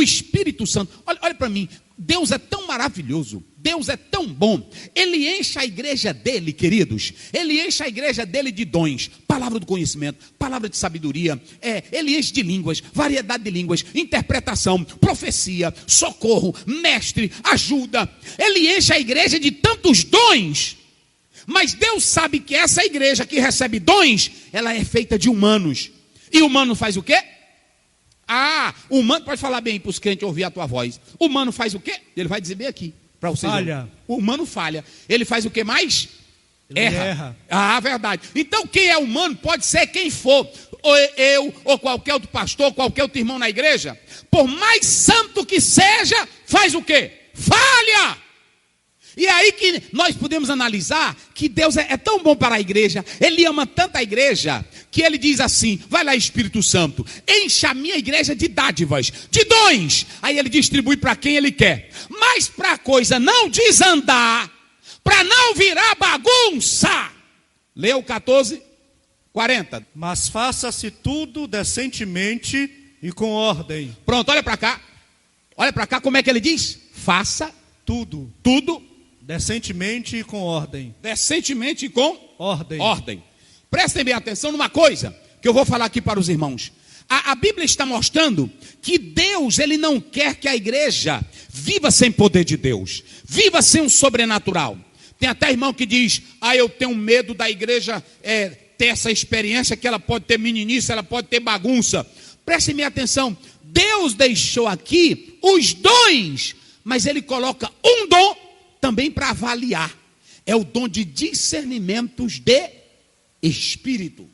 o Espírito Santo, olha para mim, Deus é tão maravilhoso, Deus é tão bom, Ele enche a igreja dele, queridos, Ele enche a igreja dele de dons, palavra do conhecimento, palavra de sabedoria, Ele enche de línguas, variedade de línguas, interpretação, profecia, socorro, mestre, ajuda, Ele enche a igreja de tantos dons, mas Deus sabe que essa igreja que recebe dons, ela é feita de humanos, e o humano faz o quê? O humano, pode falar bem para os crentes ouvir a tua voz. O humano faz o quê? Ele vai dizer bem aqui para vocês. Falha. O humano falha. Ele faz o que mais? Ele erra. Verdade. Então quem é humano pode ser quem for. Ou eu, ou qualquer outro pastor, ou qualquer outro irmão na igreja. Por mais santo que seja, faz o quê? Falha. E aí que nós podemos analisar que Deus é tão bom para a igreja, Ele ama tanto a igreja, que Ele diz assim, vai lá Espírito Santo, enche a minha igreja de dádivas, de dons, aí Ele distribui para quem Ele quer, mas para a coisa não desandar, para não virar bagunça, lê o 14:40. Mas faça-se tudo decentemente e com ordem. Pronto, olha para cá como é que Ele diz? Faça tudo decentemente e com ordem. Decentemente e com ordem. Prestem bem atenção numa coisa que eu vou falar aqui para os irmãos. A Bíblia está mostrando que Deus, Ele não quer que a igreja viva sem poder de Deus, viva sem um sobrenatural. Tem até irmão que diz, eu tenho medo da igreja ter essa experiência, que ela pode ter meninice, ela pode ter bagunça. Prestem bem atenção, Deus deixou aqui os dons, mas Ele coloca um dom também para avaliar, é o dom de discernimentos de espírito.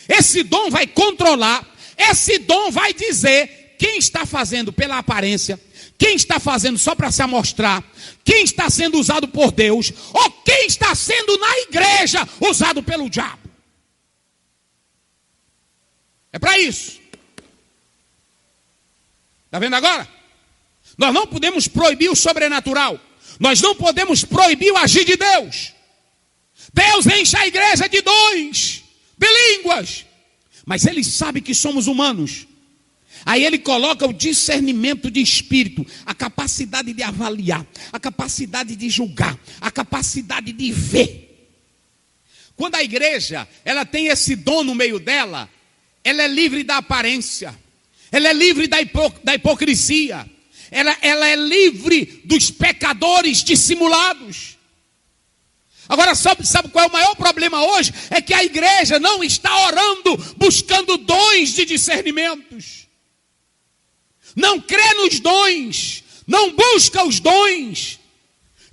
Esse dom vai controlar, esse dom vai dizer quem está fazendo pela aparência, quem está fazendo só para se amostrar, quem está sendo usado por Deus, ou quem está sendo na igreja usado pelo diabo. É para isso. Está vendo agora? Nós não podemos proibir o sobrenatural. Nós não podemos proibir o agir de Deus. Deus enche a igreja de dons, de línguas. Mas Ele sabe que somos humanos. Aí Ele coloca o discernimento de espírito, a capacidade de avaliar, a capacidade de julgar, a capacidade de ver. Quando a igreja, ela tem esse dom no meio dela, ela é livre da aparência, ela é livre da hipocrisia. Ela é livre dos pecadores dissimulados. Agora sabe qual é o maior problema hoje? É que a igreja não está orando, buscando dons de discernimentos. Não crê nos dons, não busca os dons.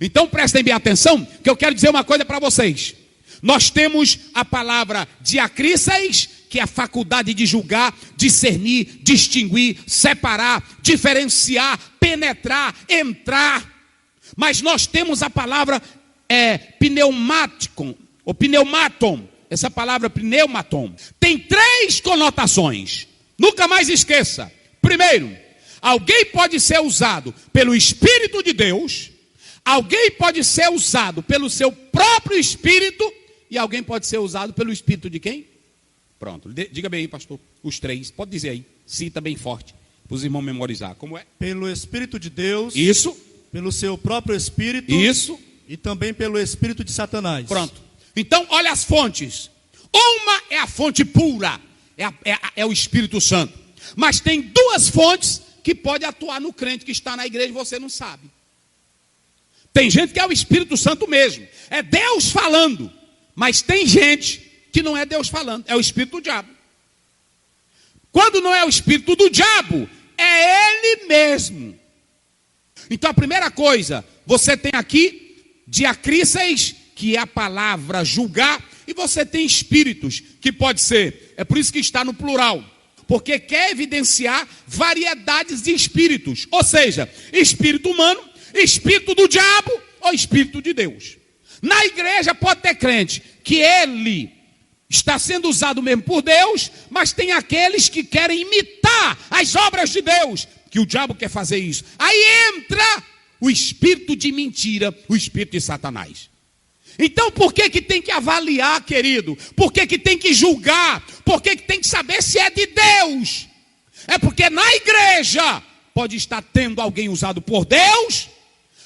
Então prestem bem atenção, que eu quero dizer uma coisa para vocês. Nós temos a palavra diacrises, que é a faculdade de julgar, discernir, distinguir, separar, diferenciar, penetrar, entrar. Mas nós temos a palavra pneumático, ou pneumaton. Essa palavra pneumaton tem 3 conotações. Nunca mais esqueça. Primeiro, alguém pode ser usado pelo Espírito de Deus, alguém pode ser usado pelo seu próprio Espírito, e alguém pode ser usado pelo Espírito de quem? Pronto, diga bem aí, pastor, os 3, pode dizer aí, cita bem forte, para os irmãos memorizar, como é? Pelo Espírito de Deus. Isso. Pelo seu próprio Espírito. Isso. E também pelo Espírito de Satanás. Pronto, então olha as fontes, uma é a fonte pura, é o Espírito Santo, mas tem 2 fontes que pode atuar no crente que está na igreja e você não sabe. Tem gente que é o Espírito Santo mesmo, é Deus falando, mas tem gente que não é Deus falando, é o espírito do diabo. Quando não é o espírito do diabo, é ele mesmo. Então a primeira coisa, você tem aqui diacrises, que é a palavra julgar, e você tem espíritos, que pode ser, é por isso que está no plural, porque quer evidenciar variedades de espíritos, ou seja, espírito humano, espírito do diabo ou espírito de Deus. Na igreja pode ter crente que ele está sendo usado mesmo por Deus, mas tem aqueles que querem imitar as obras de Deus, que o diabo quer fazer isso. Aí entra o espírito de mentira, o espírito de Satanás. Então por que tem que avaliar, querido? Por que tem que julgar? Por que tem que saber se é de Deus? É porque na igreja pode estar tendo alguém usado por Deus,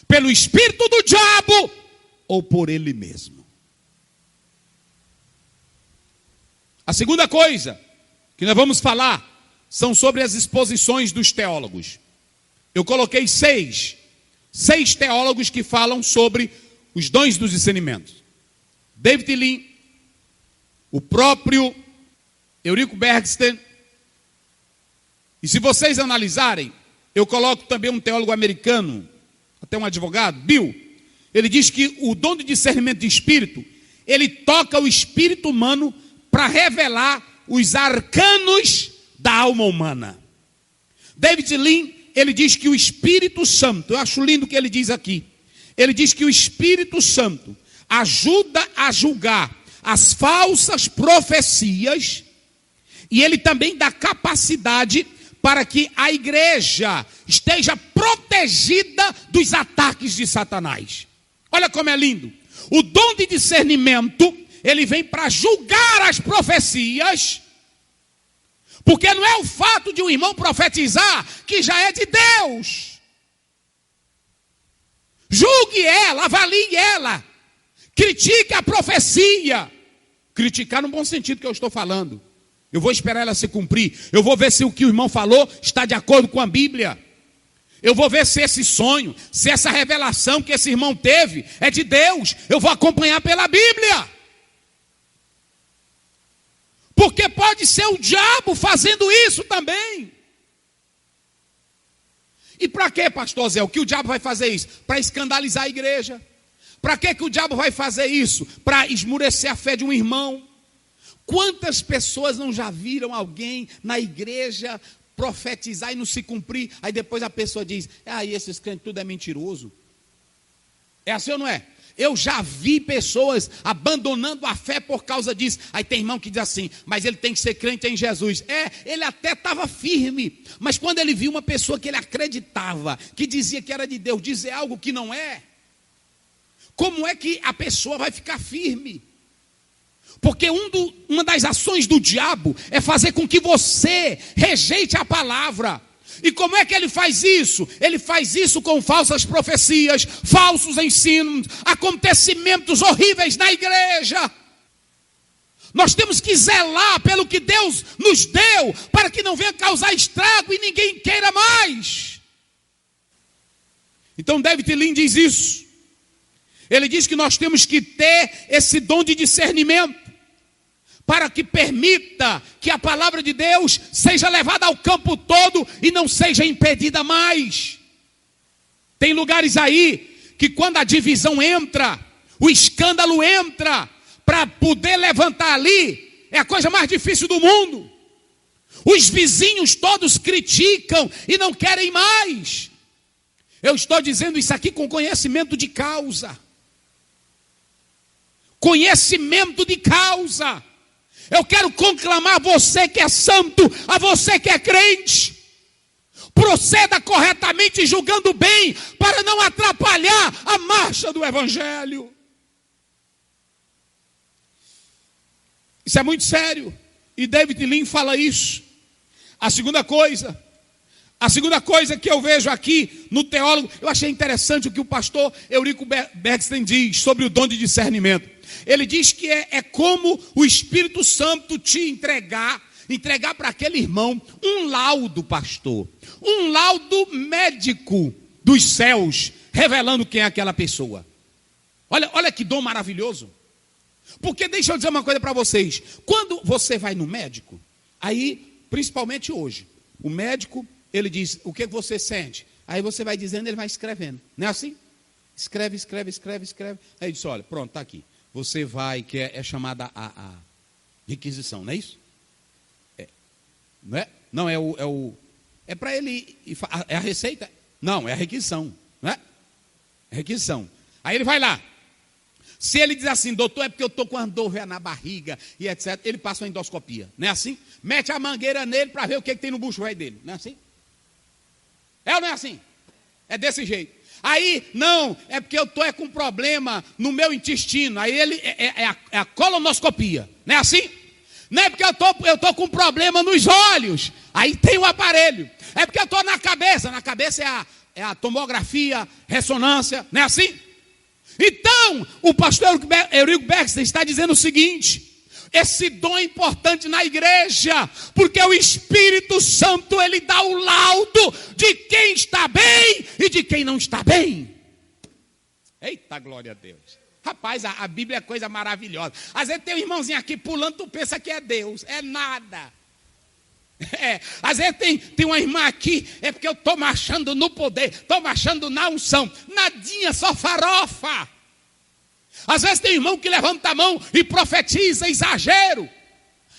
pelo espírito do diabo ou por ele mesmo. A segunda coisa que nós vamos falar são sobre as exposições dos teólogos. Eu coloquei seis teólogos que falam sobre os dons do discernimento. David Lean, o próprio Eurico Bergsten. E se vocês analisarem, eu coloco também um teólogo americano, até um advogado, Bill. Ele diz que o dom de discernimento de espírito, ele toca o espírito humano para revelar os arcanos da alma humana. David Lean, ele diz que o Espírito Santo, eu acho lindo o que ele diz aqui. Ele diz que o Espírito Santo ajuda a julgar as falsas profecias e ele também dá capacidade para que a igreja esteja protegida dos ataques de Satanás. Olha como é lindo. O dom de discernimento, ele vem para julgar as profecias, porque não é o fato de um irmão profetizar que já é de Deus. Julgue ela, avalie ela, critique a profecia. Criticar no bom sentido que eu estou falando. Eu vou esperar ela se cumprir. Eu vou ver se o que o irmão falou está de acordo com a Bíblia. Eu vou ver se esse sonho, se essa revelação que esse irmão teve é de Deus. Eu vou acompanhar pela Bíblia. Porque pode ser o diabo fazendo isso também. E para que, pastor Zé? O que o diabo vai fazer isso? Para escandalizar a igreja. Para que o diabo vai fazer isso? Para esmurecer a fé de um irmão. Quantas pessoas não já viram alguém na igreja profetizar e não se cumprir? Aí depois a pessoa diz, esses crentes tudo é mentiroso. É assim ou não é? Eu já vi pessoas abandonando a fé por causa disso. Aí tem irmão que diz assim, mas ele tem que ser crente em Jesus. Ele até estava firme, mas quando ele viu uma pessoa que ele acreditava, que dizia que era de Deus, dizer algo que não é, como é que a pessoa vai ficar firme? Porque uma das ações do diabo é fazer com que você rejeite a palavra. E como é que ele faz isso? Ele faz isso com falsas profecias, falsos ensinos, acontecimentos horríveis na igreja. Nós temos que zelar pelo que Deus nos deu, para que não venha causar estrago e ninguém queira mais. Então David Lean diz isso. Ele diz que nós temos que ter esse dom de discernimento, para que permita que a palavra de Deus seja levada ao campo todo e não seja impedida mais. Tem lugares aí que quando a divisão entra, o escândalo entra, para poder levantar ali, é a coisa mais difícil do mundo. Os vizinhos todos criticam e não querem mais. Eu estou dizendo isso aqui com conhecimento de causa. Conhecimento de causa. Eu quero conclamar você que é santo, a você que é crente. Proceda corretamente, julgando bem, para não atrapalhar a marcha do Evangelho. Isso é muito sério. E David Lean fala isso. A segunda coisa que eu vejo aqui no teólogo, eu achei interessante o que o pastor Eurico Bergsten diz sobre o dom de discernimento. Ele diz que é como o Espírito Santo te entregar para aquele irmão um laudo, pastor. Um laudo médico dos céus, revelando quem é aquela pessoa. Olha que dom maravilhoso. Porque deixa eu dizer uma coisa para vocês. Quando você vai no médico, aí, principalmente hoje, o médico, ele diz, o que você sente? Aí você vai dizendo, ele vai escrevendo. Não é assim? Escreve. Aí diz, olha, pronto, está aqui. Você vai, que é chamada a requisição, não é isso? Não é? Não, é para ele, é a receita? Não, é a requisição, não é? É requisição. Aí ele vai lá. Se ele diz assim, doutor, é porque eu estou com uma dor na barriga e etc., ele passa uma endoscopia, não é assim? Mete a mangueira nele para ver o que tem no bucho velho dele, não é assim? É ou não é assim? É desse jeito. Aí, não, é porque eu estou com problema no meu intestino. Aí ele é a colonoscopia, não é assim? Não é porque eu estou com problema nos olhos. Aí tem um aparelho. É porque eu estou na cabeça cabeça é a tomografia, ressonância, não é assim? Então, o pastor Eurico Baxter está dizendo o seguinte: esse dom é importante na igreja, porque o Espírito Santo, ele dá o laudo de quem está bem e de quem não está bem. Eita, glória a Deus. Rapaz, a Bíblia é coisa maravilhosa. Às vezes tem um irmãozinho aqui pulando, tu pensa que é Deus. É nada. Às vezes tem uma irmã aqui, é porque eu estou marchando no poder, estou marchando na unção. Nadinha, só farofa. Às vezes tem irmão que levanta a mão e profetiza, exagero.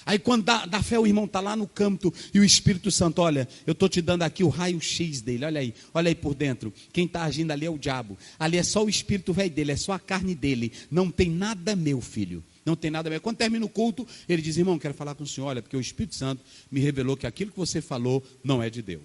Aí quando dá fé, o irmão está lá no canto e o Espírito Santo, olha, eu estou te dando aqui o raio-x dele, olha aí por dentro. Quem está agindo ali é o diabo. Ali é só o espírito velho dele, é só a carne dele. Não tem nada meu, filho. Não tem nada meu. Quando termina o culto, ele diz: irmão, quero falar com o senhor, olha, porque o Espírito Santo me revelou que aquilo que você falou não é de Deus.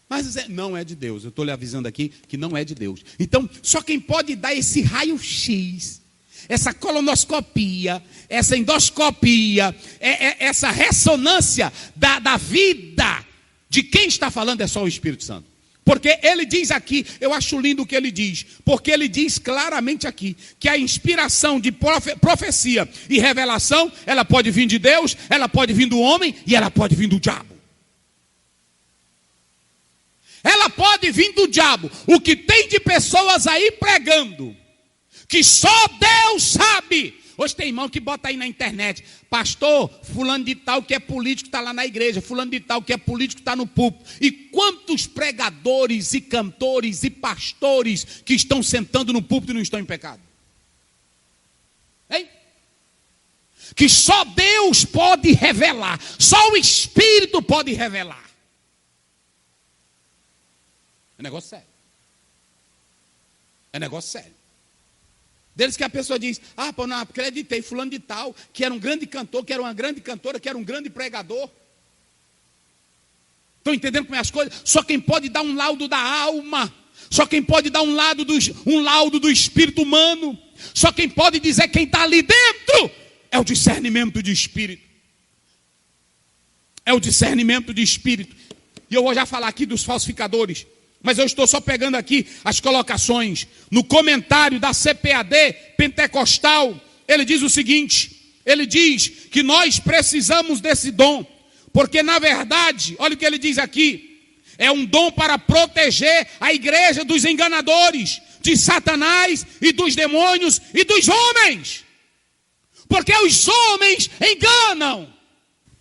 Mas não é de Deus, eu estou lhe avisando aqui que não é de Deus. Então, só quem pode dar esse raio-x, essa colonoscopia, essa endoscopia, essa ressonância da vida de quem está falando é só o Espírito Santo. Porque ele diz aqui, eu acho lindo o que ele diz, porque ele diz claramente aqui, que a inspiração de profecia e revelação, ela pode vir de Deus, ela pode vir do homem e ela pode vir do diabo. Ela pode vir do diabo. O que tem de pessoas aí pregando, que só Deus sabe. Hoje tem irmão que bota aí na internet: pastor, fulano de tal que é político está lá na igreja, fulano de tal que é político está no púlpito. E quantos pregadores e cantores e pastores que estão sentando no púlpito e não estão em pecado? Hein? Que só Deus pode revelar, só o Espírito pode revelar. É negócio sério. É negócio sério. Deles que a pessoa diz: ah, pô, não acreditei, fulano de tal, que era um grande cantor, que era uma grande cantora, que era um grande pregador. Estão entendendo como é as coisas? Só quem pode dar um laudo da alma, só quem pode dar um laudo do espírito humano, só quem pode dizer quem está ali dentro, é o discernimento de espírito. É o discernimento de espírito. E eu vou já falar aqui dos falsificadores, mas eu estou só pegando aqui as colocações. No comentário da CPAD Pentecostal, ele diz o seguinte: ele diz que nós precisamos desse dom, porque na verdade, olha o que ele diz aqui, é um dom para proteger a igreja dos enganadores, de Satanás e dos demônios e dos homens, porque os homens enganam.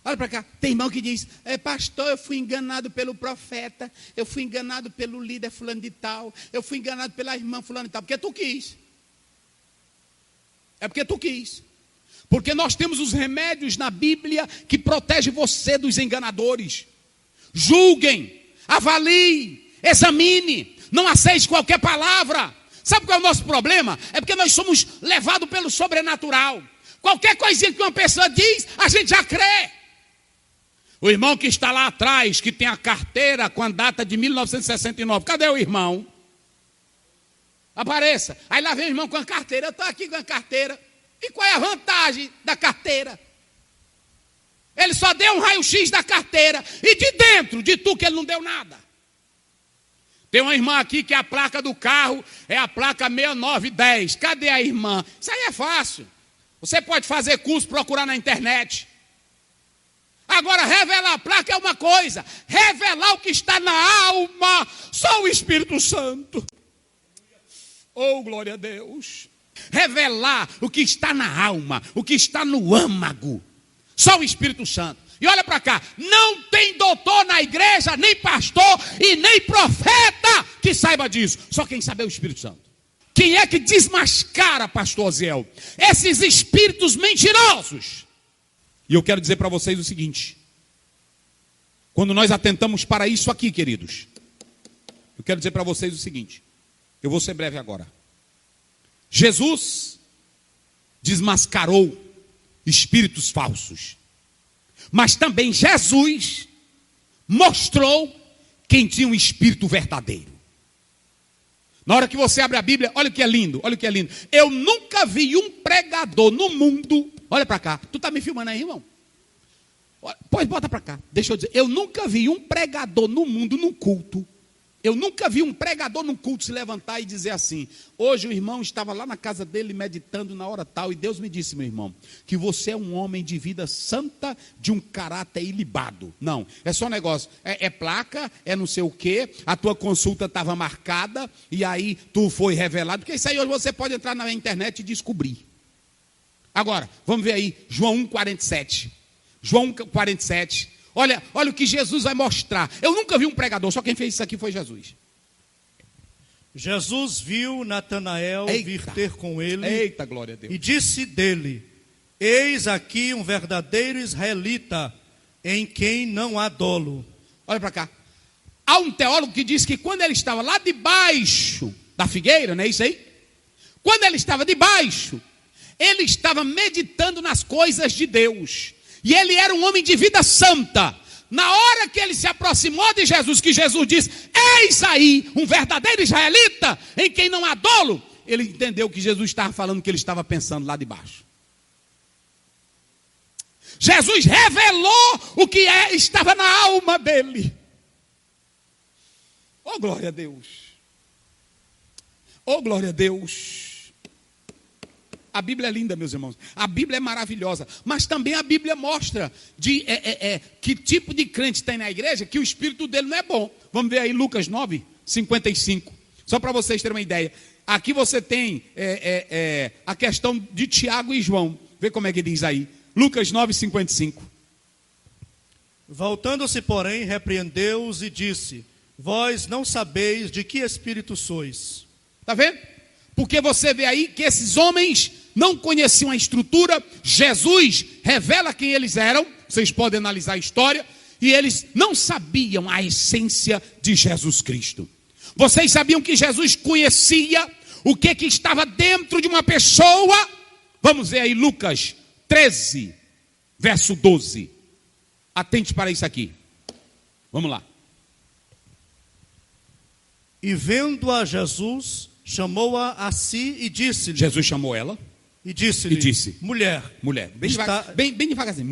Olha para cá, tem irmão que diz: pastor, eu fui enganado pelo profeta, eu fui enganado pelo líder fulano de tal, eu fui enganado pela irmã fulano de tal, porque tu quis. É porque tu quis. Porque nós temos os remédios na Bíblia que protegem você dos enganadores. Julguem, avaliem, examine, não aceite qualquer palavra. Sabe qual é o nosso problema? É porque nós somos levados pelo sobrenatural. Qualquer coisinha que uma pessoa diz, a gente já crê. O irmão que está lá atrás, que tem a carteira com a data de 1969, cadê o irmão? Apareça. Aí lá vem o irmão com a carteira, eu estou aqui com a carteira. E qual é a vantagem da carteira? Ele só deu um raio-x da carteira, e de dentro, de tu, que ele não deu nada. Tem uma irmã aqui que a placa do carro é a placa 6910. Cadê a irmã? Isso aí é fácil. Você pode fazer curso, procurar na internet. Agora, revelar a placa é uma coisa, revelar o que está na alma, só o Espírito Santo. Oh, glória a Deus. Revelar o que está na alma, o que está no âmago, só o Espírito Santo. E olha para cá, não tem doutor na igreja, nem pastor e nem profeta que saiba disso. Só quem sabe é o Espírito Santo. Quem é que desmascara, pastor Ziel, esses espíritos mentirosos? E eu quero dizer para vocês o seguinte: quando nós atentamos para isso aqui, queridos, eu quero dizer para vocês o seguinte, eu vou ser breve agora. Jesus desmascarou espíritos falsos, mas também Jesus mostrou quem tinha um espírito verdadeiro. Na hora que você abre a Bíblia, olha o que é lindo, olha o que é lindo. Eu nunca vi um pregador no mundo. Olha para cá, tu está me filmando aí, irmão? Pode bota para cá. Deixa eu dizer, eu nunca vi um pregador no mundo, num culto. Eu nunca vi um pregador num culto se levantar e dizer assim: hoje o irmão estava lá na casa dele meditando na hora tal, e Deus me disse, meu irmão, que você é um homem de vida santa, de um caráter ilibado. Não, é só um negócio, é placa, é não sei o quê, a tua consulta estava marcada, e aí tu foi revelado, porque isso aí hoje você pode entrar na internet e descobrir. Agora, vamos ver aí, João 1,47. João 1,47. Olha o que Jesus vai mostrar. Eu nunca vi um pregador, só quem fez isso aqui foi Jesus. Jesus viu Natanael vir ter com ele. Eita, glória a Deus. E disse dele: eis aqui um verdadeiro israelita, em quem não há dolo. Olha para cá. Há um teólogo que diz que quando ele estava lá debaixo da figueira, não é isso aí? Quando ele estava debaixo, ele estava meditando nas coisas de Deus. E ele era um homem de vida santa. Na hora que ele se aproximou de Jesus, que Jesus disse: eis aí um verdadeiro israelita, em quem não há dolo, ele entendeu que Jesus estava falando o que ele estava pensando lá de baixo. Jesus revelou o que estava na alma dele. Oh, glória a Deus. Oh, glória a Deus. A Bíblia é linda, meus irmãos. A Bíblia é maravilhosa. Mas também a Bíblia mostra que tipo de crente tem na igreja que o espírito dele não é bom. Vamos ver aí Lucas 9, 55. Só para vocês terem uma ideia. Aqui você tem a questão de Tiago e João. Vê como é que diz aí. Lucas 9, 55. Voltando-se, porém, repreendeu-os e disse: vós não sabeis de que espírito sois. Está vendo? Porque você vê aí que esses homens não conheciam a estrutura. Jesus revela quem eles eram. Vocês podem analisar a história. E eles não sabiam a essência de Jesus Cristo. Vocês sabiam que Jesus conhecia o que estava dentro de uma pessoa? Vamos ver aí Lucas 13, verso 12. Atente para isso aqui. Vamos lá. E vendo-a Jesus, chamou-a a si e disse-lhe. Jesus chamou ela. E disse-lhe. Mulher. Bem devagarzinho.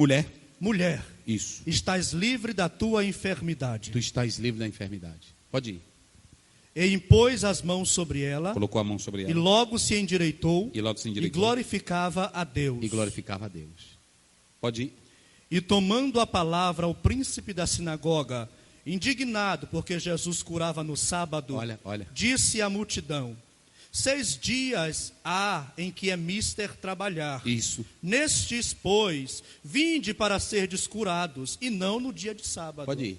Mulher. Isso. Estás livre da tua enfermidade. Tu estás livre da enfermidade. Pode ir. E impôs as mãos sobre ela. Colocou a mão sobre ela. E logo se endireitou. E glorificava a Deus. Pode ir. E tomando a palavra o príncipe da sinagoga, indignado porque Jesus curava no sábado, olha. disse à multidão: 6 dias há em que é mister trabalhar. Isso. Nestes, pois, vinde para serdes curados, e não no dia de sábado. Pode ir.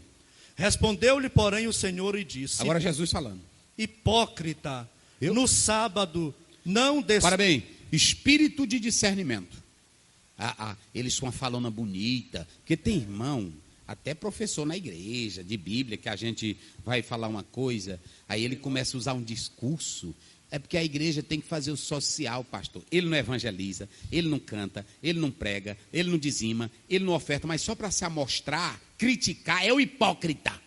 Respondeu-lhe, porém, o Senhor e disse: agora Jesus falando. Hipócrita, no sábado não Para bem, espírito de discernimento. Eles são uma falona bonita, porque tem irmão, até professor na igreja, de Bíblia, que a gente vai falar uma coisa, aí ele começa a usar um discurso. É porque a igreja tem que fazer o social, pastor. Ele não evangeliza, ele não canta, ele não prega, ele não dizima, ele não oferta, mas só para se amostrar, criticar, é o hipócrita.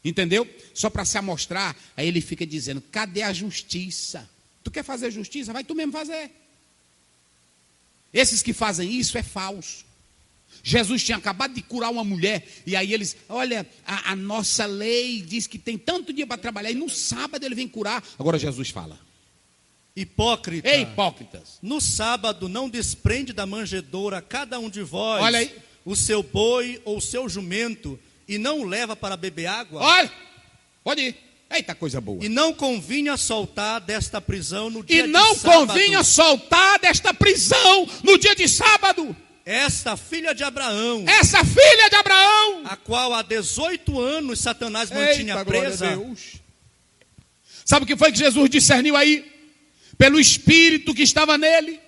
Entendeu? Só para se amostrar, aí ele fica dizendo: cadê a justiça? Tu quer fazer justiça? Vai tu mesmo fazer. Esses que fazem isso é falso. Jesus tinha acabado de curar uma mulher, e aí eles, olha, a nossa lei diz que tem tanto dia para trabalhar, e no sábado ele vem curar. Agora Jesus fala: hipócrita, ei, hipócritas, no sábado não desprende da manjedoura cada um de vós, olha aí, o seu boi ou o seu jumento, e não o leva para beber água? Olha, pode ir. Eita, coisa boa. E não convinha soltar desta prisão no dia de sábado. E não convinha soltar desta prisão no dia de sábado. Essa filha de Abraão, a qual há 18 anos Satanás mantinha presa. Sabe o que foi que Jesus discerniu aí? Pelo espírito que estava nele.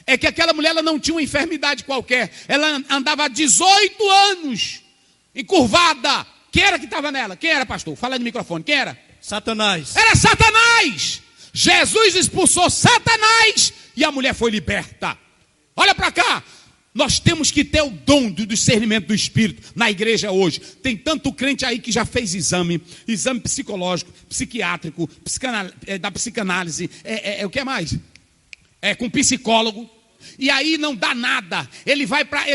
É que aquela mulher, ela não tinha uma enfermidade qualquer. Ela andava há 18 anos encurvada. Quem era que estava nela? Quem era, pastor? Fala no microfone. Quem era? Satanás. Era Satanás. Jesus expulsou Satanás e a mulher foi liberta. Olha para cá. Nós temos que ter o dom do discernimento do Espírito na igreja hoje. Tem tanto crente aí que já fez exame psicológico, psiquiátrico, da psicanálise, o que mais? Com psicólogo. e aí não dá nada. Ele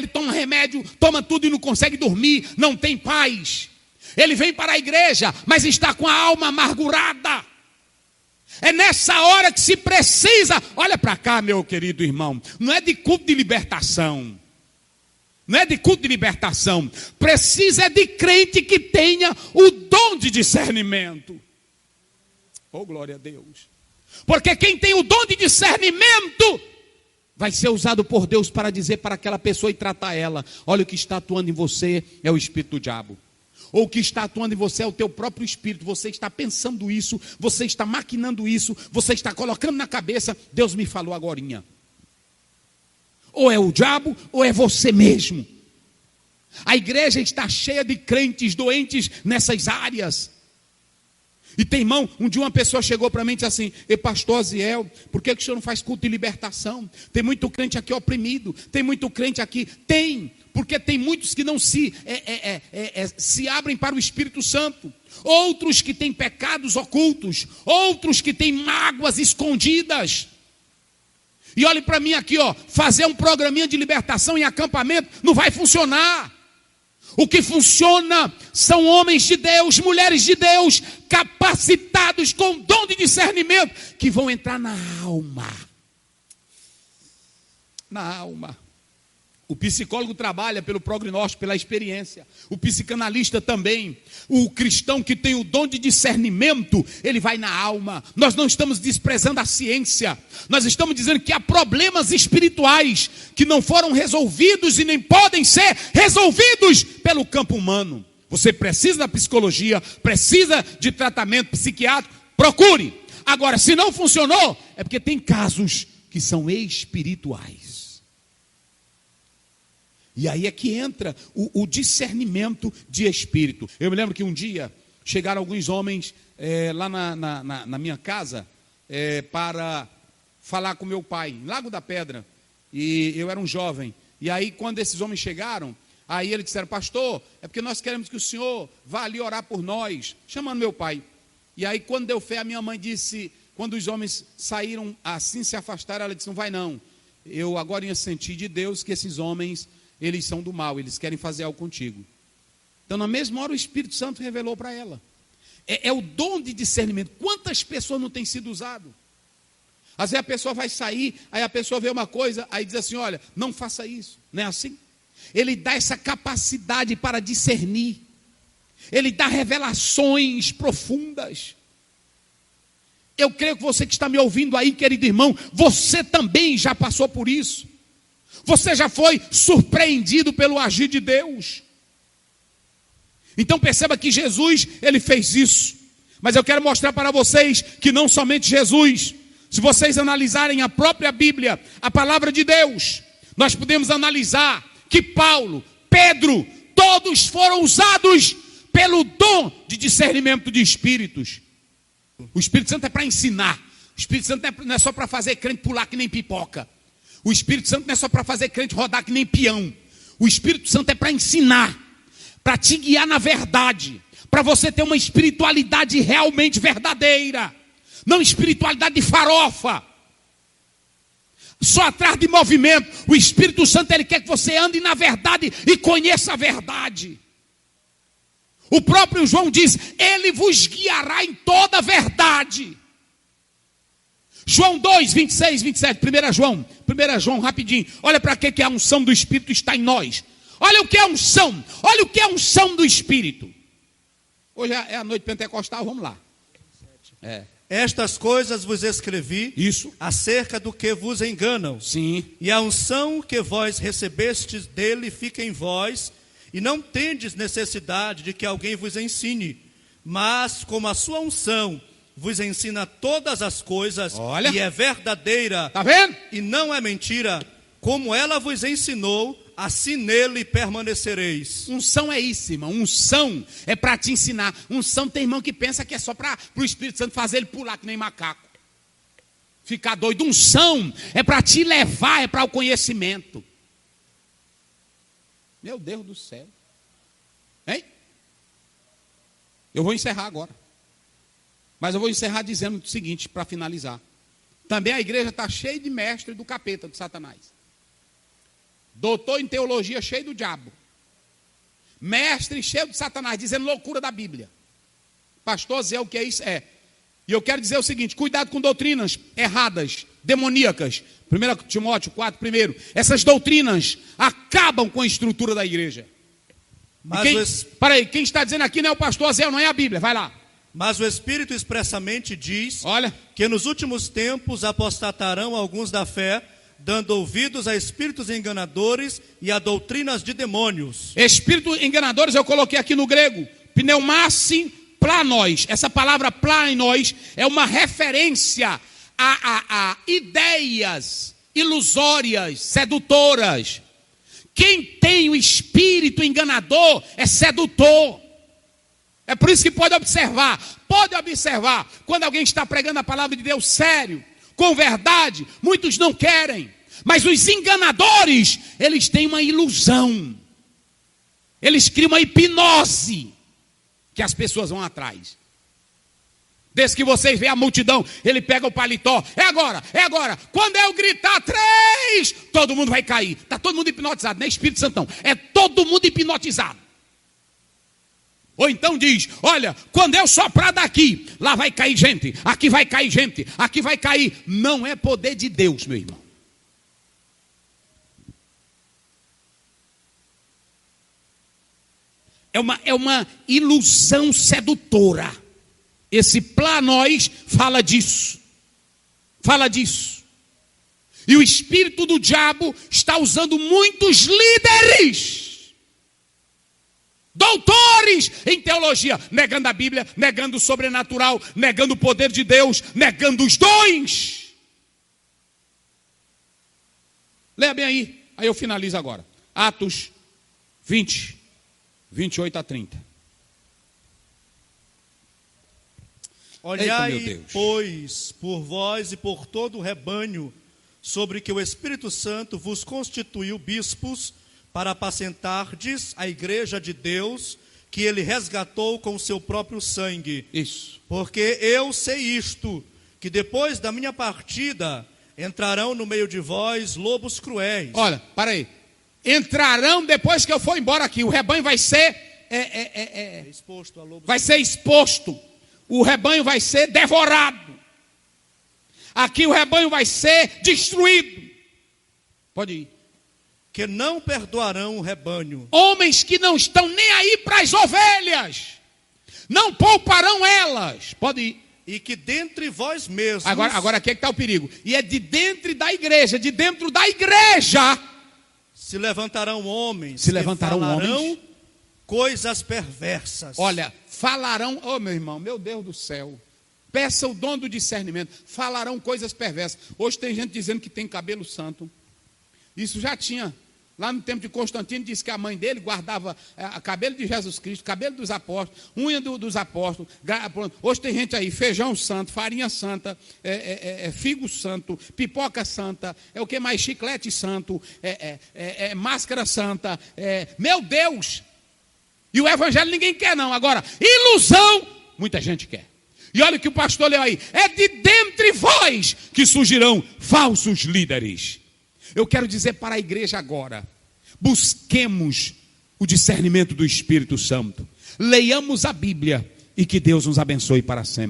toma remédio, toma tudo e não consegue dormir, não tem paz. Ele vem para a igreja, mas está com a alma amargurada. É nessa hora que se precisa, olha para cá, meu querido irmão, não é de culto de libertação. Não é de culto de libertação. Precisa de crente que tenha o dom de discernimento. Oh, glória a Deus. Porque quem tem o dom de discernimento vai ser usado por Deus para dizer para aquela pessoa e tratar ela: olha, o que está atuando em você é o espírito do diabo. Ou o que está atuando em você é o teu próprio espírito. Você está pensando isso, você está maquinando isso, você está colocando na cabeça. Deus me falou agorinha. Ou é o diabo, ou é você mesmo. A igreja está cheia de crentes doentes nessas áreas. E tem irmão, um dia uma pessoa chegou para mim e disse assim: pastor Aziel, por que o senhor não faz culto de libertação? Tem muito crente aqui oprimido, tem muito crente aqui. Tem, porque tem muitos que não se abrem para o Espírito Santo. Outros que têm pecados ocultos, outros que têm mágoas escondidas. E olhe para mim aqui, fazer um programinha de libertação em acampamento não vai funcionar. O que funciona são homens de Deus, mulheres de Deus, capacitados com dom de discernimento, que vão entrar na alma. Na alma. O psicólogo trabalha pelo prognóstico, pela experiência. O psicanalista também. O cristão que tem o dom de discernimento, ele vai na alma. Nós não estamos desprezando a ciência. Nós estamos dizendo que há problemas espirituais que não foram resolvidos e nem podem ser resolvidos pelo campo humano. Você precisa da psicologia, precisa de tratamento psiquiátrico, procure. Agora, se não funcionou, é porque tem casos que são espirituais. E aí é que entra o discernimento de espírito. Eu me lembro que um dia chegaram alguns homens lá na minha casa para falar com meu pai, em Lago da Pedra. E eu era um jovem. E aí quando esses homens chegaram, aí eles disseram: pastor, é porque nós queremos que o senhor vá ali orar por nós, chamando meu pai. E aí quando deu fé, a minha mãe disse, quando os homens saíram assim, se afastaram, ela disse: não vai não. Eu agora ia sentir de Deus que esses homens, eles são do mal, eles querem fazer algo contigo. Então na mesma hora o Espírito Santo revelou para ela. É o dom de discernimento. Quantas pessoas não têm sido usado? Às vezes a pessoa vai sair, aí a pessoa vê uma coisa, aí diz assim: olha, não faça isso. Não é assim? Ele dá essa capacidade para discernir. Ele dá revelações profundas. Eu creio que você que está me ouvindo aí, querido irmão, você também já passou por isso. Você já foi surpreendido pelo agir de Deus. Então perceba que Jesus, ele fez isso. Mas eu quero mostrar para vocês que não somente Jesus. Se vocês analisarem a própria Bíblia, a palavra de Deus, nós podemos analisar que Paulo, Pedro, todos foram usados pelo dom de discernimento de espíritos. O Espírito Santo é para ensinar. O Espírito Santo não é só para fazer crente pular que nem pipoca. O Espírito Santo não é só para fazer crente rodar que nem peão. O Espírito Santo é para ensinar, para te guiar na verdade, para você ter uma espiritualidade realmente verdadeira, não espiritualidade de farofa, só atrás de movimento. O Espírito Santo, ele quer que você ande na verdade e conheça a verdade. O próprio João diz: ele vos guiará em toda a verdade. João 2, 26, 27, 1 João, rapidinho. Olha para que a unção do Espírito está em nós. Olha o que é unção. Olha o que é unção do Espírito. Hoje é a noite pentecostal, vamos lá. Estas coisas vos escrevi, isso, acerca do que vos enganam. Sim. E a unção que vós recebestes dele fica em vós, e não tendes necessidade de que alguém vos ensine. Mas como a sua unção vos ensina todas as coisas, olha, e é verdadeira, tá vendo? E não é mentira, como ela vos ensinou, assim nele permanecereis. Unção é isso, irmão. Unção é para te ensinar. Unção tem irmão que pensa que é só para o Espírito Santo fazer ele pular que nem macaco, ficar doido. Unção é para te levar, é para o conhecimento. Meu Deus do céu. Hein? Eu vou encerrar agora. Mas eu vou encerrar dizendo o seguinte, para finalizar. Também a igreja está cheia de mestre do capeta, de Satanás. doutor em teologia cheio do diabo, mestre cheio de Satanás, dizendo loucura da Bíblia. Pastor Zé, o que é isso? É. E eu quero dizer o seguinte: cuidado com doutrinas erradas, demoníacas. 1 Timóteo 4, primeiro. Essas doutrinas acabam com a estrutura da igreja. Quem está dizendo aqui não é o pastor Zé, não é a Bíblia. Vai lá. Mas o Espírito expressamente diz, olha, que nos últimos tempos apostatarão alguns da fé, dando ouvidos a espíritos enganadores e a doutrinas de demônios. Espíritos enganadores eu coloquei aqui no grego, pneumassin planos. Essa palavra planos é uma referência a ideias ilusórias, sedutoras. Quem tem o espírito enganador é sedutor. É por isso que pode observar, quando alguém está pregando a palavra de Deus sério, com verdade, muitos não querem. Mas os enganadores, eles têm uma ilusão. Eles criam uma hipnose que as pessoas vão atrás. Desde que vocês veem a multidão, ele pega o paletó. É agora. Quando eu gritar 3, todo mundo vai cair. Está todo mundo hipnotizado, não é Espírito Santo não. É todo mundo hipnotizado. Ou então diz, olha, quando eu soprar daqui, lá vai cair gente, aqui vai cair gente, aqui vai cair. Não é poder de Deus, meu irmão. É uma ilusão sedutora. Esse planos fala disso. E o espírito do diabo está usando muitos líderes, doutores em teologia, negando a Bíblia, negando o sobrenatural, negando o poder de Deus, negando os dons. Leia bem aí eu finalizo agora. Atos 20, 28 a 30. Olhai, Eita, pois, por vós e por todo o rebanho, sobre que o Espírito Santo vos constituiu bispos, para apacentardes a igreja de Deus, que ele resgatou com o seu próprio sangue. Isso. Porque eu sei isto, que depois da minha partida, entrarão no meio de vós lobos cruéis. Olha, para aí. Entrarão depois que eu for embora aqui. O rebanho vai ser exposto a lobos. Vai ser exposto. O rebanho vai ser devorado. Aqui o rebanho vai ser destruído. Pode ir. Que não perdoarão o rebanho. Homens que não estão nem aí para as ovelhas. Não pouparão elas. Pode ir. E que dentre vós mesmos. Agora aqui é que está o perigo. E é de dentro da igreja. De dentro da igreja. Se levantarão homens. Coisas perversas. Olha, falarão, meu irmão, meu Deus do céu. Peça o dom do discernimento. Falarão coisas perversas. Hoje tem gente dizendo que tem cabelo santo. Isso já tinha. Lá no tempo de Constantino, disse que a mãe dele guardava cabelo de Jesus Cristo, cabelo dos apóstolos, unha dos apóstolos. Hoje tem gente aí, feijão santo, farinha santa, figo santo, pipoca santa, o que mais? Chiclete santo, máscara santa. Meu Deus! E o evangelho ninguém quer não. Agora, ilusão, muita gente quer. E olha o que o pastor leu aí. É de dentre vós que surgirão falsos líderes. Eu quero dizer para a igreja agora. Busquemos o discernimento do Espírito Santo. Leiamos a Bíblia e que Deus nos abençoe para sempre.